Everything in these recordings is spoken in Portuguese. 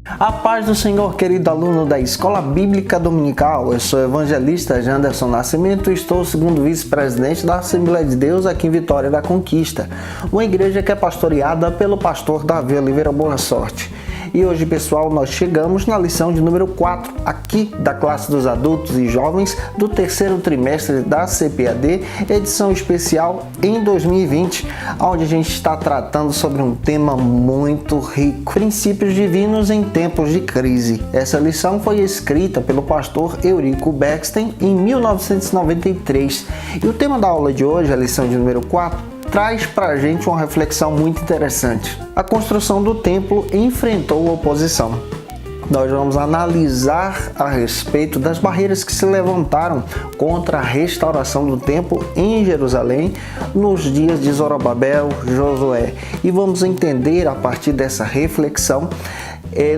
A paz do Senhor, querido aluno da Escola Bíblica Dominical. Eu sou o evangelista Janderson Nascimento e estou segundo vice-presidente da Assembleia de Deus aqui em Vitória da Conquista, uma igreja que é pastoreada pelo pastor Davi Oliveira Boa Sorte. E hoje, pessoal, nós chegamos na lição de número 4, aqui da classe dos adultos e jovens do terceiro trimestre da CPAD, edição especial em 2020, onde a gente está tratando sobre um tema muito rico, princípios divinos em tempos de crise. Essa lição foi escrita pelo pastor Eurico Bexten em 1993. E o tema da aula de hoje, a lição de número 4, traz para a gente uma reflexão muito interessante. A construção do templo enfrentou oposição. Nós vamos analisar a respeito das barreiras que se levantaram contra a restauração do templo em Jerusalém nos dias de Zorobabel, Josué. E vamos entender a partir dessa reflexão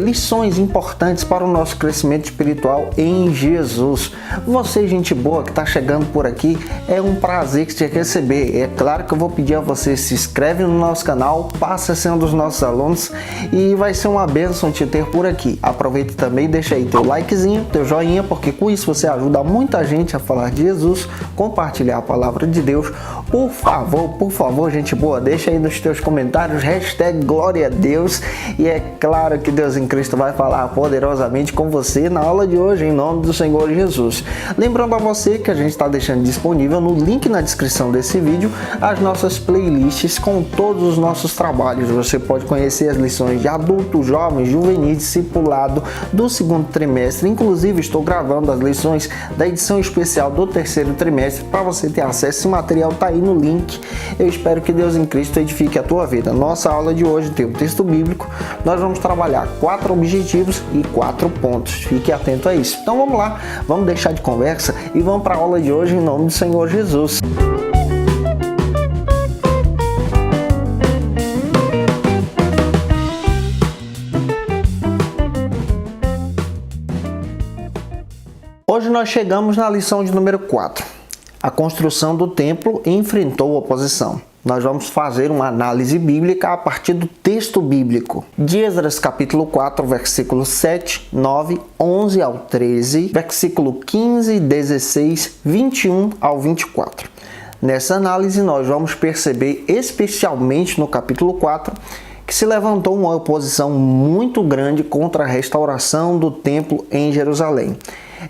lições importantes para o nosso crescimento espiritual em Jesus. Você, gente boa, que está chegando por aqui, é um prazer te receber. É claro que eu vou pedir a você, se inscreve no nosso canal, passa a ser um dos nossos alunos e vai ser uma bênção te ter por aqui. Aproveita também e deixa aí teu likezinho, teu joinha, porque com isso você ajuda muita gente a falar de Jesus, compartilhar a palavra de Deus. Por favor, gente boa, deixa aí nos teus comentários, hashtag Glória a Deus, e é claro que Deus em Cristo vai falar poderosamente com você na aula de hoje, em nome do Senhor Jesus. Lembrando a você que a gente está deixando disponível no link na descrição desse vídeo as nossas playlists com todos os nossos trabalhos. Você pode conhecer as lições de adulto, jovem, juvenil, discipulado do segundo trimestre. Inclusive, estou gravando as lições da edição especial do terceiro trimestre para você ter acesso. Esse material está aí no link. Eu espero que Deus em Cristo edifique a tua vida. Nossa aula de hoje tem o texto bíblico. Nós vamos trabalhar 4 objetivos e 4 pontos. Fique atento a isso. Então vamos lá, vamos deixar de conversa e vamos para a aula de hoje em nome do Senhor Jesus. Hoje nós chegamos na lição de número 4. A construção do templo enfrentou oposição. Nós vamos fazer uma análise bíblica a partir do texto bíblico. De Esdras capítulo 4, versículo 7, 9, 11 ao 13, versículo 15, 16, 21 ao 24. Nessa análise nós vamos perceber, especialmente no capítulo 4, que se levantou uma oposição muito grande contra a restauração do templo em Jerusalém.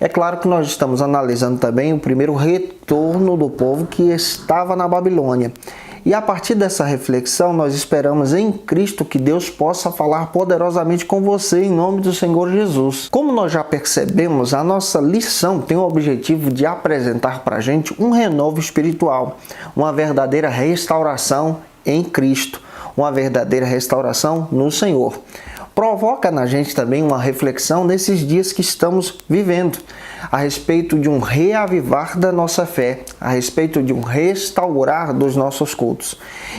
É claro que nós estamos analisando também o primeiro retorno do povo que estava na Babilônia. E a partir dessa reflexão, nós esperamos em Cristo que Deus possa falar poderosamente com você em nome do Senhor Jesus. Como nós já percebemos, a nossa lição tem o objetivo de apresentar para a gente um renovo espiritual, uma verdadeira restauração em Cristo, uma verdadeira restauração no Senhor. Provoca na gente também uma reflexão nesses dias que estamos vivendo, a respeito de um reavivar da nossa fé, a respeito de um restaurar dos nossos cultos.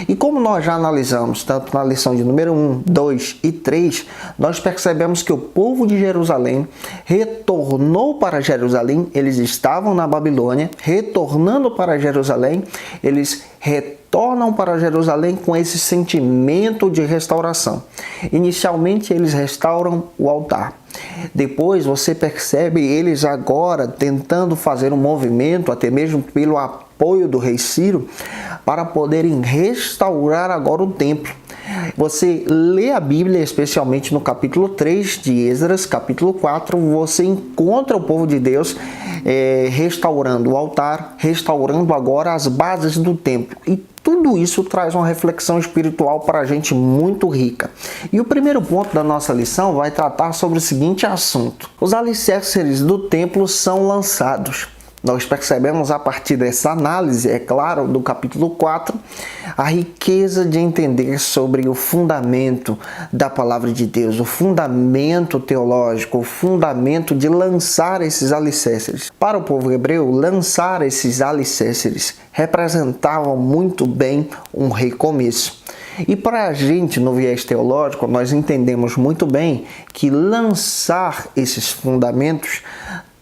E como nós já analisamos, tanto na lição de número 1, 2 e 3, nós percebemos que o povo de Jerusalém retornou para Jerusalém, eles estavam na Babilônia, retornando para Jerusalém, eles retornam para Jerusalém com esse sentimento de restauração. Inicialmente eles restauram o altar. Depois você percebe eles agora tentando fazer um movimento, até mesmo pelo apoio do rei Ciro, para poderem restaurar agora o templo. Você lê a Bíblia, especialmente no capítulo 3 de Esdras, capítulo 4, você encontra o povo de Deus restaurando o altar, restaurando agora as bases do templo. E tudo isso traz uma reflexão espiritual para a gente muito rica. E o primeiro ponto da nossa lição vai tratar sobre o seguinte assunto: os alicerces do templo são lançados. Nós percebemos a partir dessa análise, é claro, do capítulo 4, a riqueza de entender sobre o fundamento da palavra de Deus, o fundamento teológico, o fundamento de lançar esses alicerces. Para o povo hebreu, lançar esses alicerces representavam muito bem um recomeço. E para a gente, no viés teológico, nós entendemos muito bem que lançar esses fundamentos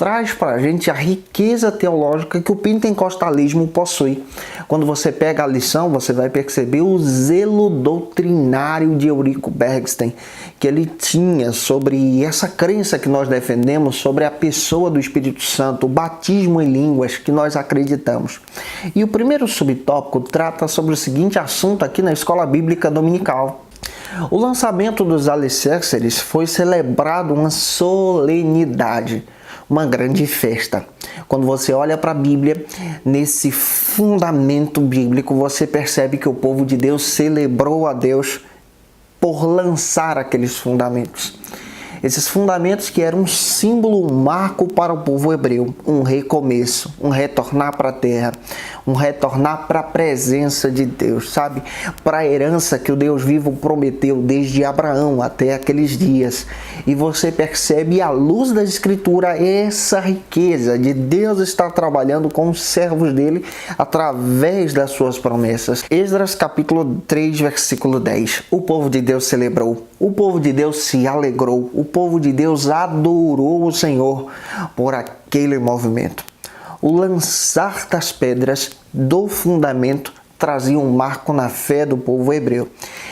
traz para a gente a riqueza teológica que o pentecostalismo possui. Quando você pega a lição, você vai perceber o zelo doutrinário de Eurico Bergsten, que ele tinha sobre essa crença que nós defendemos, sobre a pessoa do Espírito Santo, o batismo em línguas que nós acreditamos. E o primeiro subtópico trata sobre o seguinte assunto aqui na Escola Bíblica Dominical. O lançamento dos alicerces foi celebrado uma solenidade, uma grande festa. Quando você olha para a Bíblia, nesse fundamento bíblico, você percebe que o povo de Deus celebrou a Deus por lançar aqueles fundamentos. Esses fundamentos que eram um símbolo, um marco para o povo hebreu, um recomeço, um retornar para a terra, um retornar para a presença de Deus, sabe? Para a herança que o Deus vivo prometeu desde Abraão até aqueles dias. E você percebe à luz da Escritura essa riqueza de Deus estar trabalhando com os servos dele através das suas promessas. Esdras capítulo 3, versículo 10. O povo de Deus celebrou, o povo de Deus se alegrou, o povo de Deus adorou o Senhor por aquele movimento. O lançar das pedras do fundamento trazia um marco na fé do povo hebreu.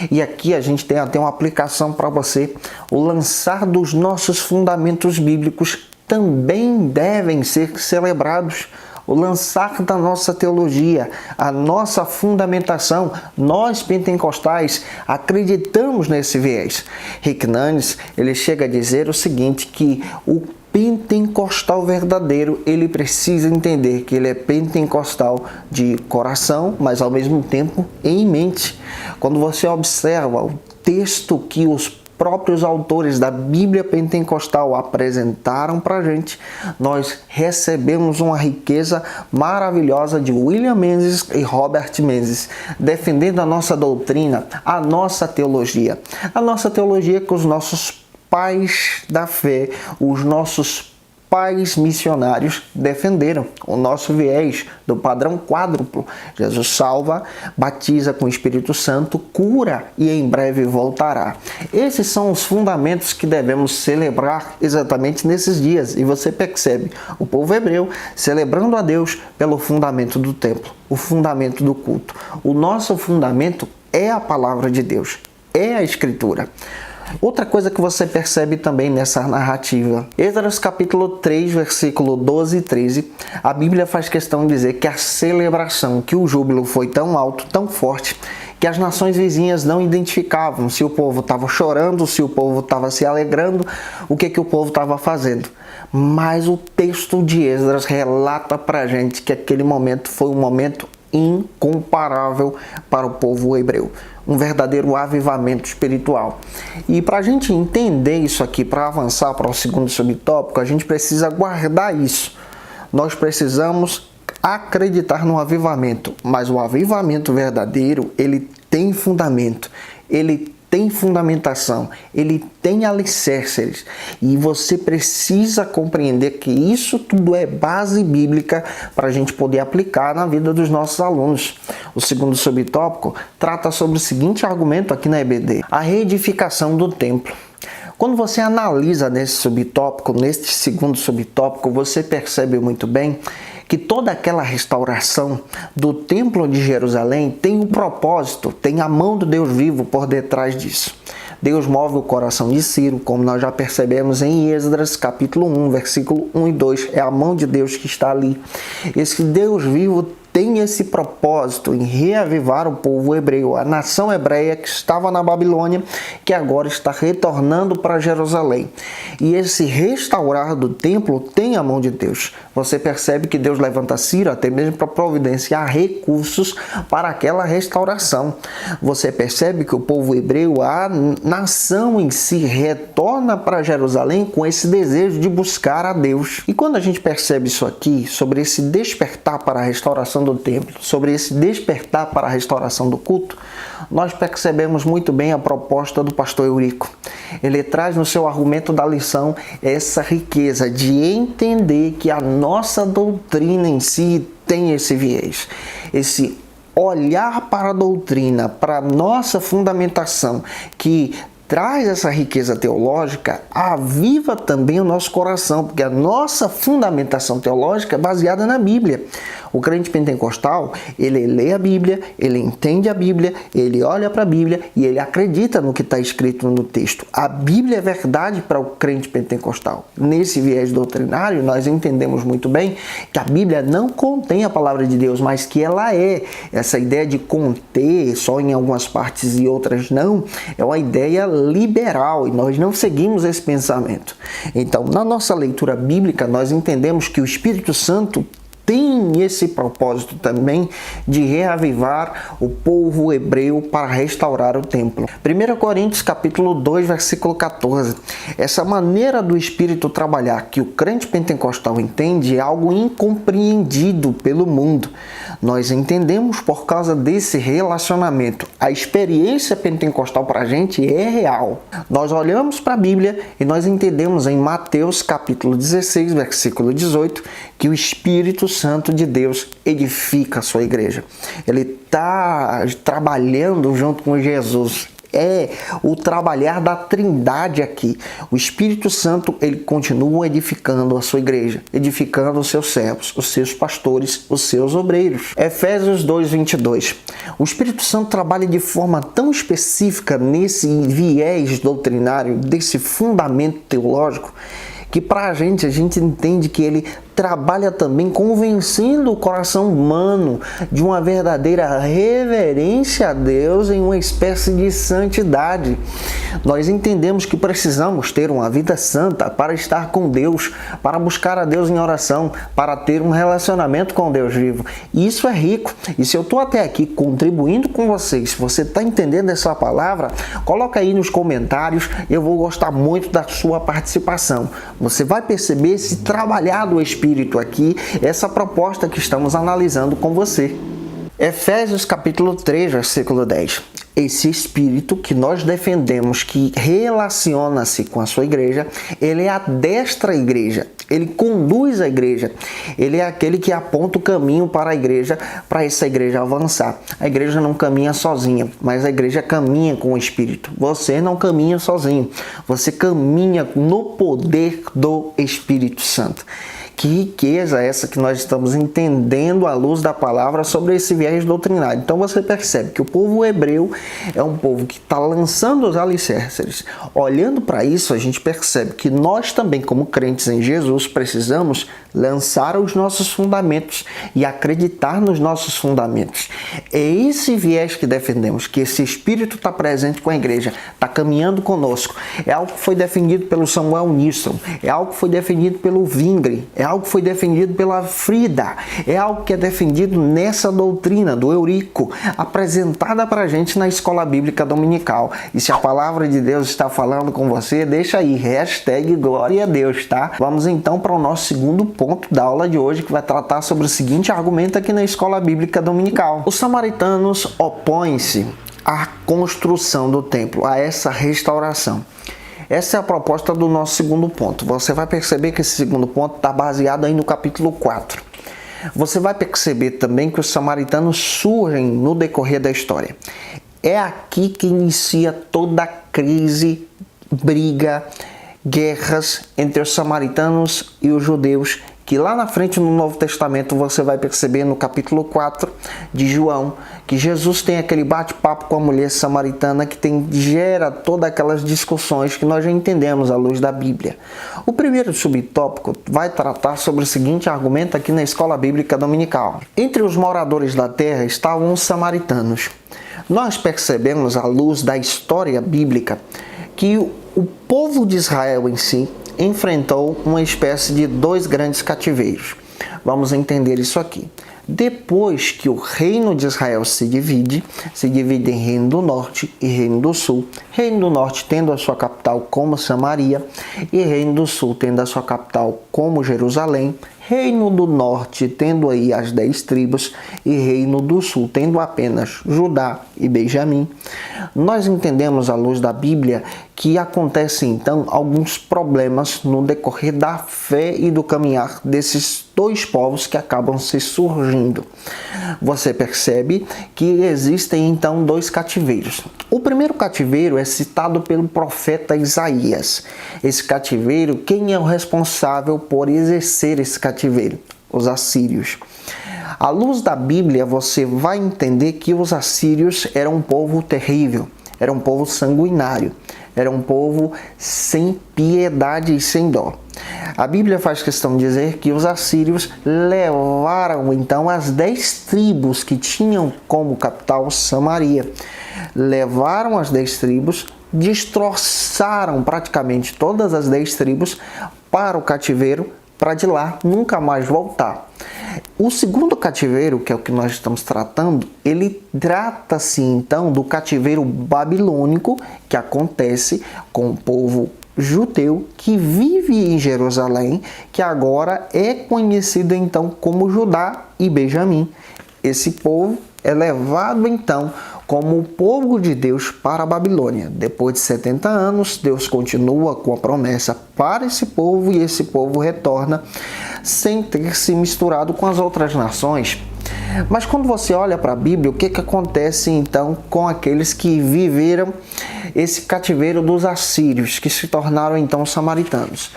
E aqui a gente tem até uma aplicação para você. O lançar dos nossos fundamentos bíblicos também devem ser celebrados. O lançar da nossa teologia, a nossa fundamentação, nós pentecostais acreditamos nesse viés. Rick Nannes, ele chega a dizer o seguinte, que o pentecostal verdadeiro, ele precisa entender que ele é pentecostal de coração, mas ao mesmo tempo em mente. Quando você observa o texto que os próprios autores da Bíblia pentecostal apresentaram para a gente, nós recebemos uma riqueza maravilhosa de William Menzies e Robert Menzies, defendendo a nossa doutrina, a nossa teologia que os nossos pais da fé, os nossos pais missionários defenderam. O nosso viés do padrão quádruplo. Jesus salva, batiza com o Espírito Santo, cura e em breve voltará. Esses são os fundamentos que devemos celebrar exatamente nesses dias. E você percebe o povo hebreu celebrando a Deus pelo fundamento do templo, o fundamento do culto. O nosso fundamento é a palavra de Deus, é a Escritura. Outra coisa que você percebe também nessa narrativa, Esdras capítulo 3, versículo 12 e 13, a Bíblia faz questão de dizer que a celebração, que o júbilo foi tão alto, tão forte, que as nações vizinhas não identificavam se o povo estava chorando, se o povo estava se alegrando, o que o povo estava fazendo. Mas o texto de Esdras relata para a gente que aquele momento foi um momento incomparável para o povo hebreu. Um verdadeiro avivamento espiritual. E para a gente entender isso aqui, para avançar para o segundo subtópico, a gente precisa guardar isso. Nós precisamos acreditar no avivamento, mas o avivamento verdadeiro, ele tem fundamento, ele tem fundamentação, ele tem alicerces, e você precisa compreender que isso tudo é base bíblica para a gente poder aplicar na vida dos nossos alunos. O segundo subtópico trata sobre o seguinte argumento aqui na EBD: a reedificação do templo. Quando você analisa nesse subtópico, neste segundo subtópico, você percebe muito bem que toda aquela restauração do Templo de Jerusalém tem um propósito, tem a mão do Deus vivo por detrás disso. Deus move o coração de Ciro, como nós já percebemos em Esdras, capítulo 1, versículo 1 e 2. É a mão de Deus que está ali. Esse Deus vivo tem esse propósito em reavivar o povo hebreu, a nação hebreia que estava na Babilônia, que agora está retornando para Jerusalém. E esse restaurar do templo tem a mão de Deus. Você percebe que Deus levanta Ciro até mesmo para providenciar recursos para aquela restauração. Você percebe que o povo hebreu, a nação em si, retorna para Jerusalém com esse desejo de buscar a Deus. E quando a gente percebe isso aqui, sobre esse despertar para a restauração do templo, sobre esse despertar para a restauração do culto, nós percebemos muito bem a proposta do pastor Eurico. Ele traz no seu argumento da lição essa riqueza de entender que a nossa doutrina em si tem esse viés, esse olhar para a doutrina, para a nossa fundamentação, que traz essa riqueza teológica, aviva também o nosso coração, porque a nossa fundamentação teológica é baseada na Bíblia. O crente pentecostal, ele lê a Bíblia, ele entende a Bíblia, ele olha para a Bíblia e ele acredita no que está escrito no texto. A Bíblia é verdade para o crente pentecostal. Nesse viés doutrinário, nós entendemos muito bem que a Bíblia não contém a palavra de Deus, mas que ela é. Essa ideia de conter só em algumas partes e outras não, é uma ideia liberal e nós não seguimos esse pensamento. Então, na nossa leitura bíblica, nós entendemos que o Espírito Santo tem esse propósito também de reavivar o povo hebreu para restaurar o templo. 1 Coríntios capítulo 2, versículo 14. Essa maneira do Espírito trabalhar que o crente pentecostal entende é algo incompreendido pelo mundo. Nós entendemos por causa desse relacionamento. A experiência pentecostal para a gente é real. Nós olhamos para a Bíblia e nós entendemos em Mateus capítulo 16, versículo 18, que o Espírito Santo de Deus edifica a sua igreja. Ele está trabalhando junto com Jesus. É o trabalhar da Trindade aqui. O Espírito Santo, ele continua edificando a sua igreja, edificando os seus servos, os seus pastores, os seus obreiros. Efésios 2:22. O Espírito Santo trabalha de forma tão específica nesse viés doutrinário, desse fundamento teológico, que para a gente entende que ele trabalha também convencendo o coração humano de uma verdadeira reverência a Deus em uma espécie de santidade. Nós entendemos que precisamos ter uma vida santa para estar com Deus, para buscar a Deus em oração, para ter um relacionamento com Deus vivo. E isso é rico. E se eu estou até aqui contribuindo com vocês, se você está entendendo essa palavra, coloca aí nos comentários, eu vou gostar muito da sua participação. Você vai perceber esse trabalhar do Espírito aqui, essa proposta que estamos analisando com você. Efésios capítulo 3, versículo 10. Esse Espírito que nós defendemos, que relaciona-se com a sua igreja, ele adestra a igreja, ele conduz a igreja, ele é aquele que aponta o caminho para a igreja, para essa igreja avançar. A igreja não caminha sozinha, mas a igreja caminha com o Espírito. Você não caminha sozinho, você caminha no poder do Espírito Santo. Que riqueza essa que nós estamos entendendo à luz da palavra sobre esse viés doutrinário. Então você percebe que o povo hebreu é um povo que está lançando os alicerces. Olhando para isso, a gente percebe que nós também, como crentes em Jesus, precisamos lançar os nossos fundamentos e acreditar nos nossos fundamentos. É esse viés que defendemos, que esse Espírito está presente com a igreja, está caminhando conosco. É algo que foi defendido pelo Samuel Nisson, é algo que foi defendido pelo Vingre, é algo que foi defendido pela Frida, é algo que é defendido nessa doutrina do Eurico, apresentada para a gente na escola bíblica dominical. E se a palavra de Deus está falando com você, deixa aí, hashtag glória a Deus, tá? Vamos então para o nosso segundo ponto da aula de hoje, que vai tratar sobre o seguinte argumento aqui na escola bíblica dominical. Os samaritanos opõem-se à construção do templo, a essa restauração. Essa é a proposta do nosso segundo ponto. Você vai perceber que esse segundo ponto está baseado aí no capítulo 4. Você vai perceber também que os samaritanos surgem no decorrer da história. É aqui que inicia toda a crise, briga, guerras entre os samaritanos e os judeus, que lá na frente no Novo Testamento você vai perceber no capítulo 4 de João, que Jesus tem aquele bate-papo com a mulher samaritana que gera todas aquelas discussões que nós já entendemos à luz da Bíblia. O primeiro subtópico vai tratar sobre o seguinte argumento aqui na escola bíblica dominical. Entre os moradores da terra estavam os samaritanos. Nós percebemos à luz da história bíblica que o povo de Israel em si enfrentou uma espécie de dois grandes cativeiros. Vamos entender isso aqui. Depois que o reino de Israel se divide em reino do norte e reino do sul. Reino do norte tendo a sua capital como Samaria e reino do sul tendo a sua capital como Jerusalém. Reino do norte tendo aí as 10 tribos e reino do sul tendo apenas Judá e Benjamim. Nós entendemos à luz da Bíblia que acontecem então alguns problemas no decorrer da fé e do caminhar desses dois povos que acabam se surgindo. Você percebe que existem então dois cativeiros. O primeiro cativeiro é citado pelo profeta Isaías. Esse cativeiro, quem é o responsável por exercer esse cativeiro? Os assírios. À luz da Bíblia, você vai entender que os assírios eram um povo terrível, era um povo sanguinário, era um povo sem piedade e sem dó. A Bíblia faz questão de dizer que os assírios levaram então as 10 tribos que tinham como capital Samaria. Levaram as 10 tribos, destroçaram praticamente todas as 10 tribos para o cativeiro, para de lá nunca mais voltar. O segundo cativeiro, que é o que nós estamos tratando, ele trata-se então do cativeiro babilônico que acontece com o povo judeu que vive em Jerusalém, que agora é conhecido então como Judá e Benjamim. Esse povo é levado então como o povo de Deus para a Babilônia. Depois de 70 anos, Deus continua com a promessa para esse povo e esse povo retorna sem ter se misturado com as outras nações. Mas quando você olha para a Bíblia, o que acontece então com aqueles que viveram esse cativeiro dos assírios, que se tornaram então samaritanos?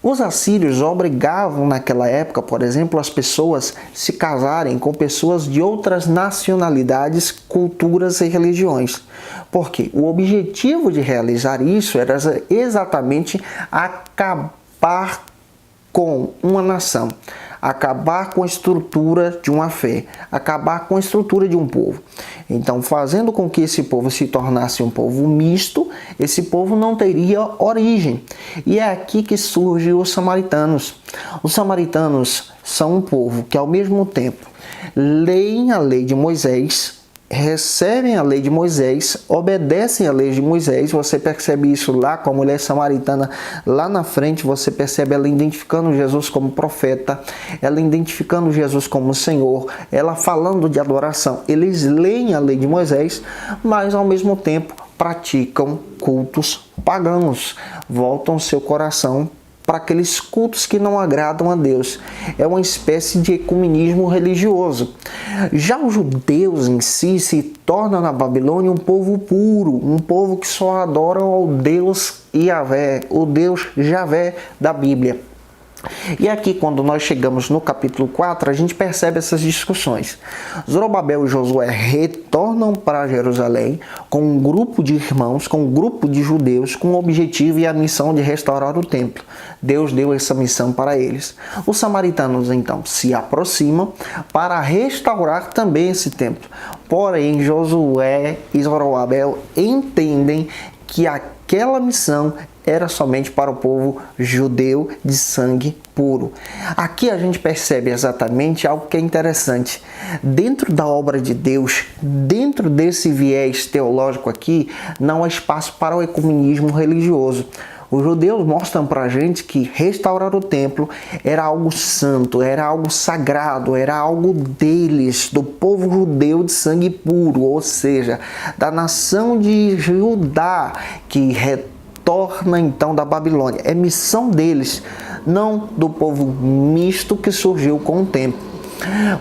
Os assírios obrigavam naquela época, por exemplo, as pessoas se casarem com pessoas de outras nacionalidades, culturas e religiões. Porque o objetivo de realizar isso era exatamente acabar com uma nação, acabar com a estrutura de uma fé, acabar com a estrutura de um povo. Então, fazendo com que esse povo se tornasse um povo misto, esse povo não teria origem. E é aqui que surgem os samaritanos. Os samaritanos são um povo que, ao mesmo tempo, leem a lei de Moisés, recebem a lei de Moisés, obedecem a lei de Moisés. Você percebe isso lá com a mulher samaritana, lá na frente você percebe ela identificando Jesus como profeta, ela identificando Jesus como Senhor, ela falando de adoração. Eles leem a lei de Moisés, mas ao mesmo tempo praticam cultos pagãos, voltam seu coração para aqueles cultos que não agradam a Deus. É uma espécie de ecumenismo religioso. Já os judeus em si se tornam na Babilônia um povo puro, um povo que só adora ao Deus Yahvé, o Deus Javé da Bíblia. E aqui, quando nós chegamos no capítulo 4, a gente percebe essas discussões. Zorobabel e Josué retornam para Jerusalém com um grupo de irmãos, com um grupo de judeus, com o objetivo e a missão de restaurar o templo. Deus deu essa missão para eles. Os samaritanos, então, se aproximam para restaurar também esse templo. Porém, Josué e Zorobabel entendem que aquela missão era somente para o povo judeu de sangue puro. Aqui a gente percebe exatamente algo que é interessante. Dentro da obra de Deus, dentro desse viés teológico aqui, não há espaço para o ecumenismo religioso. Os judeus mostram para a gente que restaurar o templo era algo santo, era algo sagrado, era algo deles, do povo judeu de sangue puro, ou seja, da nação de Judá, que retorna então da Babilônia. É missão deles, não do povo misto que surgiu com o tempo.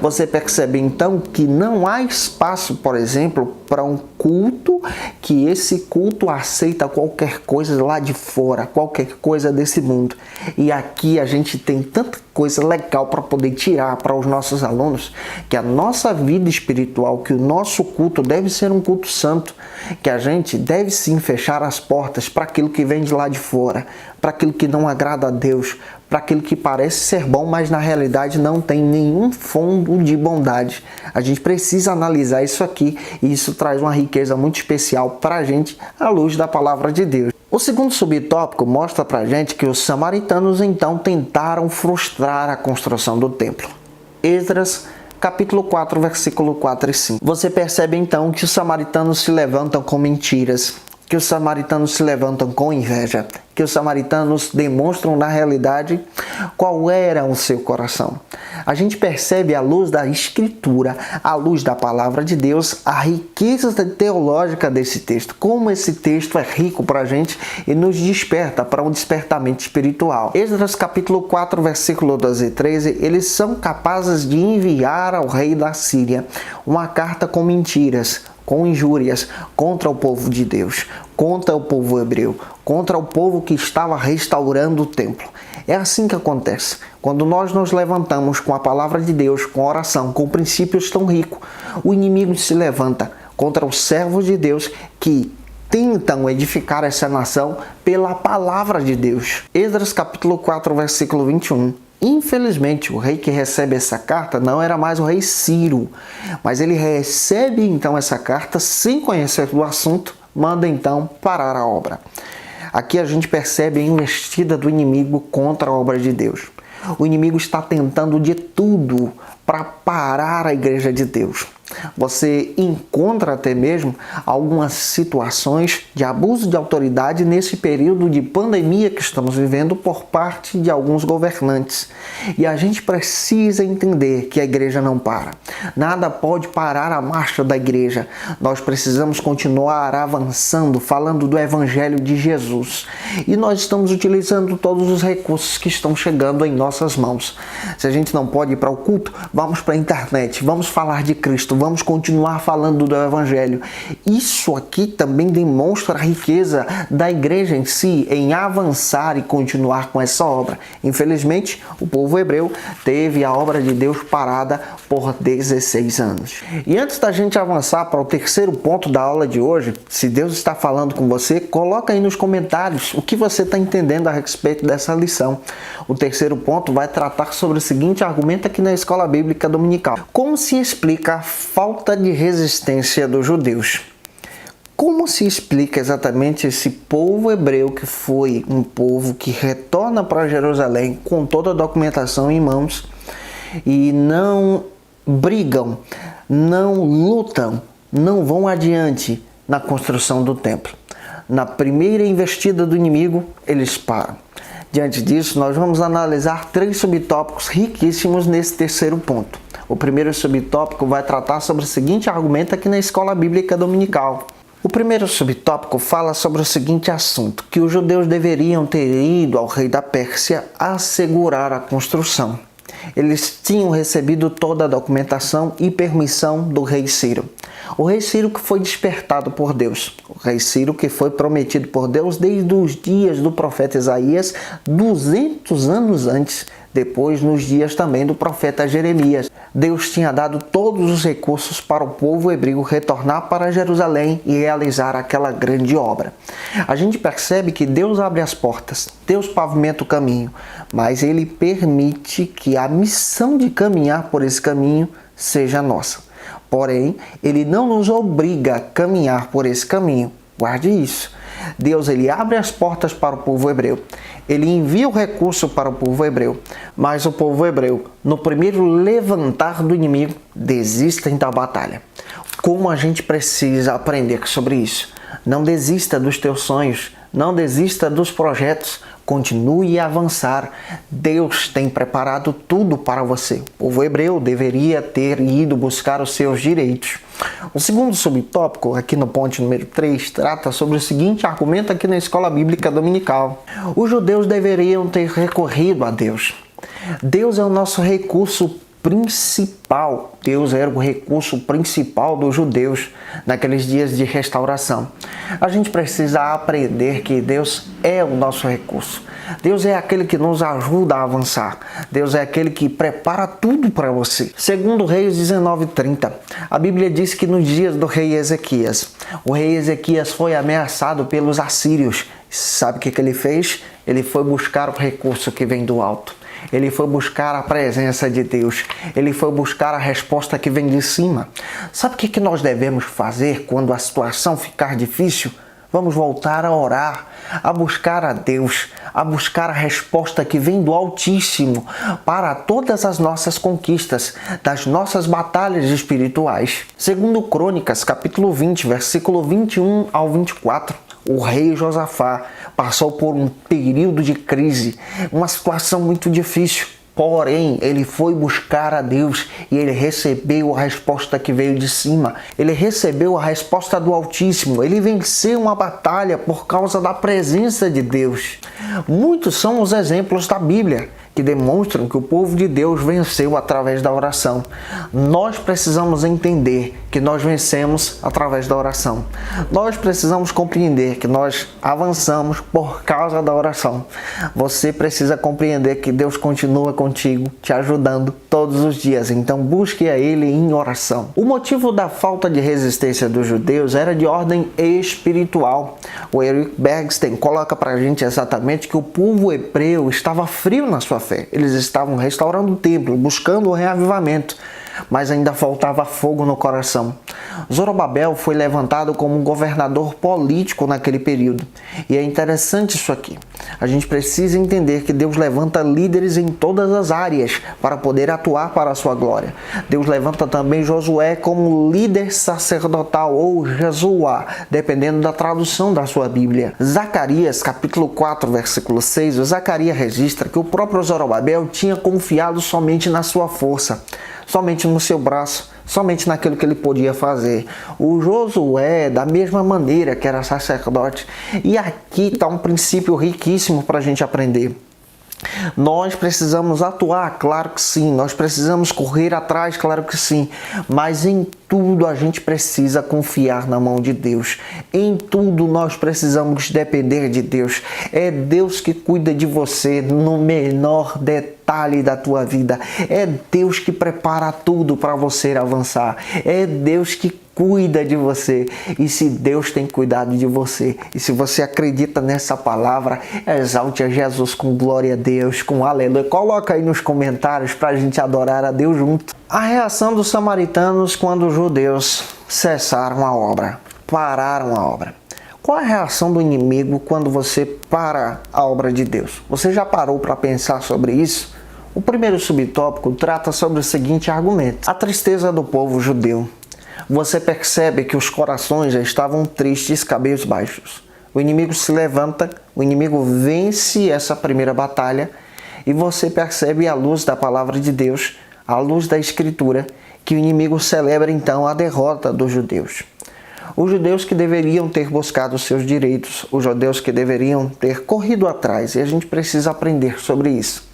Você percebe então que não há espaço, por exemplo, para um culto que esse culto aceita qualquer coisa lá de fora, qualquer coisa desse mundo. E aqui a gente tem tanta coisa legal para poder tirar para os nossos alunos, que a nossa vida espiritual, que o nosso culto deve ser um culto santo, que a gente deve sim fechar as portas para aquilo que vem de lá de fora, para aquilo que não agrada a Deus, para aquilo que parece ser bom, mas na realidade não tem nenhum fundo de bondade. A gente precisa analisar isso aqui e isso traz uma riqueza muito especial para a gente à luz da palavra de Deus. O segundo subtópico mostra para a gente que os samaritanos então tentaram frustrar a construção do templo. Esdras capítulo 4, versículo 4 e 5. Você percebe então que os samaritanos se levantam com mentiras, que os samaritanos se levantam com inveja. que os samaritanos demonstram na realidade qual era o seu coração. A gente percebe à luz da Escritura, à luz da palavra de Deus, a riqueza teológica desse texto. Como esse texto é rico para a gente e nos desperta para um despertamento espiritual. Esdras capítulo 4, versículo 12 e 13, eles são capazes de enviar ao rei da Síria uma carta com mentiras, com injúrias contra o povo de Deus, contra o povo hebreu, contra o povo que estava restaurando o templo. É assim que acontece. Quando nós nos levantamos com a palavra de Deus, com oração, com princípios tão ricos, o inimigo se levanta contra os servos de Deus que tentam edificar essa nação pela palavra de Deus. Esdras capítulo 4, versículo 21. Infelizmente, o rei que recebe essa carta não era mais o rei Ciro, mas ele recebe então essa carta sem conhecer do assunto, manda então parar a obra. Aqui a gente percebe a investida do inimigo contra a obra de Deus. O inimigo está tentando de tudo para parar a igreja de Deus. Você encontra até mesmo algumas situações de abuso de autoridade nesse período de pandemia que estamos vivendo por parte de alguns governantes. E a gente precisa entender que a igreja não para. Nada pode parar a marcha da igreja. Nós precisamos continuar avançando, falando do Evangelho de Jesus. E nós estamos utilizando todos os recursos que estão chegando em nossas mãos. Se a gente não pode ir para o culto, vamos para a internet, vamos falar de Cristo, vamos continuar falando do Evangelho. Isso aqui também demonstra a riqueza da igreja em si, em avançar e continuar com essa obra. Infelizmente, o povo hebreu teve a obra de Deus parada por 16 anos. E antes da gente avançar para o terceiro ponto da aula de hoje, se Deus está falando com você, coloca aí nos comentários o que você está entendendo a respeito dessa lição. O terceiro ponto vai tratar sobre o seguinte argumento aqui na Escola Bíblica Dominical. Como se explica a falta de resistência dos judeus? Como se explica exatamente esse povo hebreu que foi um povo que retorna para Jerusalém com toda a documentação em mãos e não brigam, não lutam, não vão adiante na construção do templo? Na primeira investida do inimigo, eles param. Diante disso, nós vamos analisar 3 subtópicos riquíssimos nesse terceiro ponto. O primeiro subtópico vai tratar sobre o seguinte argumento aqui na Escola Bíblica Dominical. O primeiro subtópico fala sobre o seguinte assunto, que os judeus deveriam ter ido ao rei da Pérsia assegurar a construção. Eles tinham recebido toda a documentação e permissão do rei Ciro. O rei Ciro que foi despertado por Deus. O rei Ciro que foi prometido por Deus desde os dias do profeta Isaías, 200 anos antes, depois nos dias também do profeta Jeremias. Deus tinha dado todos os recursos para o povo hebreu retornar para Jerusalém e realizar aquela grande obra. A gente percebe que Deus abre as portas, Deus pavimenta o caminho, mas Ele permite que a missão de caminhar por esse caminho seja nossa. Porém, Ele não nos obriga a caminhar por esse caminho. Guarde isso. Deus ele abre as portas para o povo hebreu. Ele envia o recurso para o povo hebreu. Mas o povo hebreu, no primeiro levantar do inimigo, desistem da batalha. Como a gente precisa aprender sobre isso? Não desista dos teus sonhos. Não desista dos projetos. Continue a avançar. Deus tem preparado tudo para você. O povo hebreu deveria ter ido buscar os seus direitos. O segundo subtópico, aqui no ponto número 3, trata sobre o seguinte argumento aqui na Escola Bíblica Dominical. Os judeus deveriam ter recorrido a Deus. Deus é o nosso recurso principal. Deus era o recurso principal dos judeus naqueles dias de restauração. A gente precisa aprender que Deus é o nosso recurso. Deus é aquele que nos ajuda a avançar. Deus é aquele que prepara tudo para você. Segundo Reis 19:30, a Bíblia diz que nos dias do rei Ezequias, o rei Ezequias foi ameaçado pelos assírios. Sabe o que ele fez? Ele foi buscar o recurso que vem do alto. Ele foi buscar a presença de Deus. Ele foi buscar a resposta que vem de cima. Sabe o que nós devemos fazer quando a situação ficar difícil? Vamos voltar a orar, a buscar a Deus, a buscar a resposta que vem do Altíssimo para todas as nossas conquistas, das nossas batalhas espirituais. Segundo Crônicas, capítulo 20, versículo 21 ao 24, o rei Josafá passou por um período de crise, uma situação muito difícil. Porém, ele foi buscar a Deus e ele recebeu a resposta que veio de cima. Ele recebeu a resposta do Altíssimo. Ele venceu uma batalha por causa da presença de Deus. Muitos são os exemplos da Bíblia que demonstram que o povo de Deus venceu através da oração. Nós precisamos entender que nós vencemos através da oração. Nós precisamos compreender que nós avançamos por causa da oração. Você precisa compreender que Deus continua contigo, te ajudando todos os dias. Então busque a Ele em oração. O motivo da falta de resistência dos judeus era de ordem espiritual. O Eric Bergsten coloca pra gente exatamente que o povo hebreu estava frio na sua fé. Eles estavam restaurando o templo, buscando o reavivamento, mas ainda faltava fogo no coração. Zorobabel foi levantado como um governador político naquele período. E é interessante isso aqui. A gente precisa entender que Deus levanta líderes em todas as áreas para poder atuar para a sua glória. Deus levanta também Josué como líder sacerdotal, ou Jesuá, dependendo da tradução da sua Bíblia. Zacarias, capítulo 4, versículo 6, o Zacarias registra que o próprio Zorobabel tinha confiado somente na sua força, somente no seu braço, somente naquilo que ele podia fazer. O Josué, da mesma maneira, que era sacerdote. E aqui está um princípio riquíssimo para a gente aprender. Nós precisamos atuar, claro que sim. Nós precisamos correr atrás, claro que sim. Mas em tudo a gente precisa confiar na mão de Deus. Em tudo nós precisamos depender de Deus. É Deus que cuida de você no menor detalhe da tua vida. É Deus que prepara tudo para você avançar. É Deus que cuida de você. E se Deus tem cuidado de você, e se você acredita nessa palavra, exalte a Jesus com glória a Deus, com aleluia. Coloca aí nos comentários para a gente adorar a Deus junto. A reação dos samaritanos quando os judeus cessaram a obra, pararam a obra. Qual a reação do inimigo quando você para a obra de Deus? Você já parou para pensar sobre isso? O primeiro subtópico trata sobre o seguinte argumento: a tristeza do povo judeu. Você percebe que os corações já estavam tristes, cabisbaixos. O inimigo se levanta, o inimigo vence essa primeira batalha e você percebe à luz da palavra de Deus, à luz da Escritura, que o inimigo celebra então a derrota dos judeus. Os judeus que deveriam ter buscado os seus direitos, os judeus que deveriam ter corrido atrás, e a gente precisa aprender sobre isso.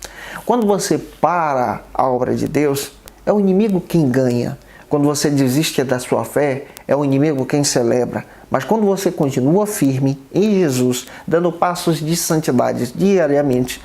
Quando você para a obra de Deus, é o inimigo quem ganha. Quando você desiste da sua fé, é o inimigo quem celebra. Mas quando você continua firme em Jesus, dando passos de santidade diariamente,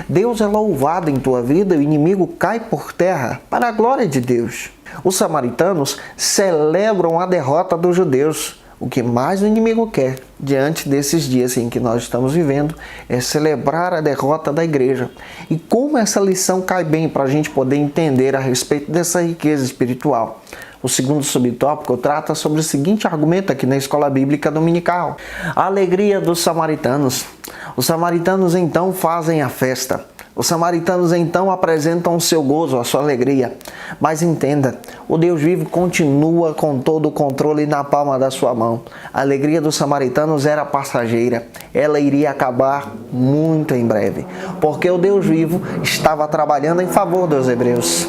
Deus é louvado em tua vida e o inimigo cai por terra para a glória de Deus. Os samaritanos celebram a derrota dos judeus. O que mais o inimigo quer, diante desses dias em que nós estamos vivendo, é celebrar a derrota da igreja. E como essa lição cai bem para a gente poder entender a respeito dessa riqueza espiritual. O segundo subtópico trata sobre o seguinte argumento aqui na Escola Bíblica Dominical: a alegria dos samaritanos. Os samaritanos então fazem a festa. Os samaritanos então apresentam o seu gozo, a sua alegria. Mas entenda, o Deus vivo continua com todo o controle na palma da sua mão. A alegria dos samaritanos era passageira. Ela iria acabar muito em breve, porque o Deus vivo estava trabalhando em favor dos hebreus.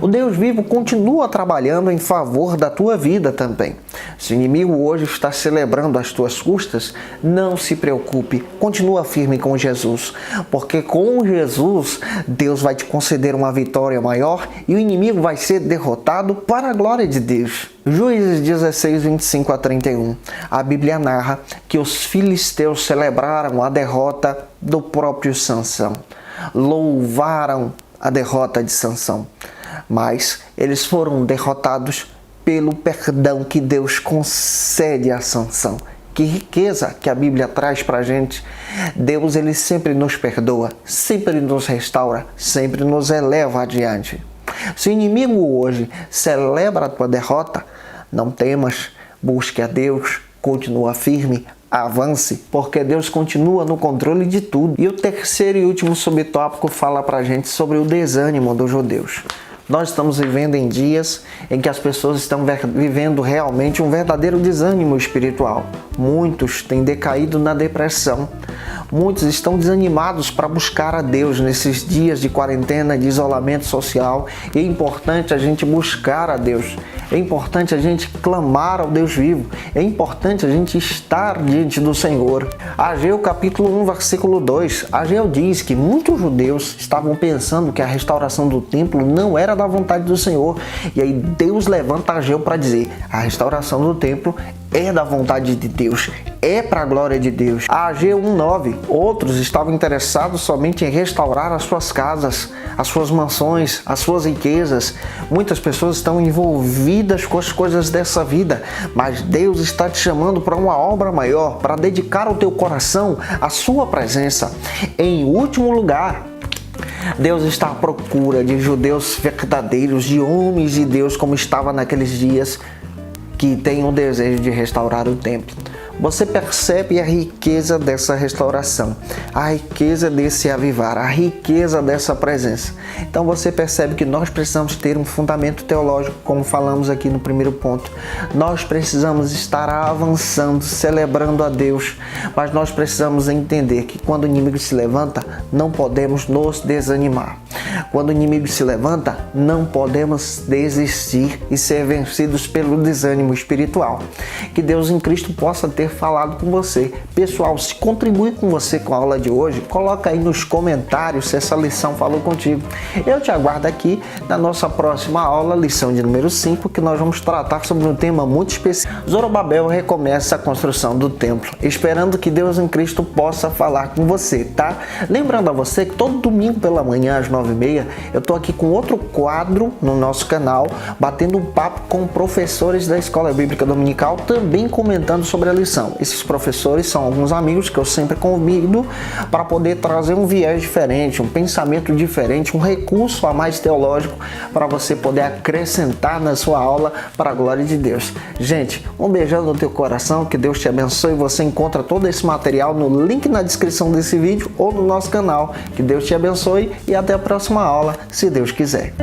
O Deus vivo continua trabalhando em favor da tua vida também. Se o inimigo hoje está celebrando às tuas custas, não se preocupe, continua firme com Jesus, porque com Jesus Deus vai te conceder uma vitória maior e o inimigo vai ser derrotado para a glória de Deus. Juízes 16, 25 a 31. A Bíblia narra que os filisteus celebraram a derrota do próprio Sansão. Louvaram a derrota de Sansão. Mas eles foram derrotados pelo perdão que Deus concede a Sansão. Que riqueza que a Bíblia traz para a gente. Deus, ele sempre nos perdoa, sempre nos restaura, sempre nos eleva adiante. Se o inimigo hoje celebra a tua derrota, não temas, busque a Deus, continua firme, avance, porque Deus continua no controle de tudo. E o terceiro e último subtópico fala para a gente sobre o desânimo dos judeus. Nós estamos vivendo em dias em que as pessoas estão vivendo realmente um verdadeiro desânimo espiritual. muitos têm decaído na depressão. Muitos estão desanimados para buscar a Deus nesses dias de quarentena, de isolamento social. E é importante a gente buscar a Deus. É importante a gente clamar ao Deus vivo. É importante a gente estar diante do Senhor. Ageu capítulo 1, versículo 2. Ageu diz que muitos judeus estavam pensando que a restauração do templo não era da vontade do Senhor. E aí Deus levanta Ageu para dizer: a restauração do templo é da vontade de Deus, é para a glória de Deus. Ageu 1:9. Outros estavam interessados somente em restaurar as suas casas, as suas mansões, as suas riquezas. Muitas pessoas estão envolvidas com as coisas dessa vida, mas Deus está te chamando para uma obra maior, para dedicar o teu coração à sua presença. Em último lugar, Deus está à procura de judeus verdadeiros, de homens de Deus, como estava naqueles dias, que tem o desejo de restaurar o templo. Você percebe a riqueza dessa restauração, a riqueza desse avivar, a riqueza dessa presença. Então você percebe que nós precisamos ter um fundamento teológico, como falamos aqui no primeiro ponto. Nós precisamos estar avançando, celebrando a Deus, mas nós precisamos entender que quando o inimigo se levanta, não podemos nos desanimar. Quando o inimigo se levanta, não podemos desistir e ser vencidos pelo desânimo espiritual. Que Deus em Cristo possa ter falado com você. Pessoal, se contribui com você com a aula de hoje, coloca aí nos comentários se essa lição falou contigo. Eu te aguardo aqui na nossa próxima aula, lição de número 5, que nós vamos tratar sobre um tema muito específico. Zorobabel recomeça a construção do templo, esperando que Deus em Cristo possa falar com você, tá? Lembrando a você que todo domingo pela manhã, às 9h30, eu tô aqui com outro quadro no nosso canal, batendo um papo com professores da Escola Bíblica Dominical, também comentando sobre a lição. Esses professores são alguns amigos que eu sempre convido para poder trazer um viés diferente, um pensamento diferente, um recurso a mais teológico para você poder acrescentar na sua aula para a glória de Deus. Gente, um beijão no teu coração, que Deus te abençoe. Você encontra todo esse material no link na descrição desse vídeo ou no nosso canal. Que Deus te abençoe e até a próxima aula, se Deus quiser.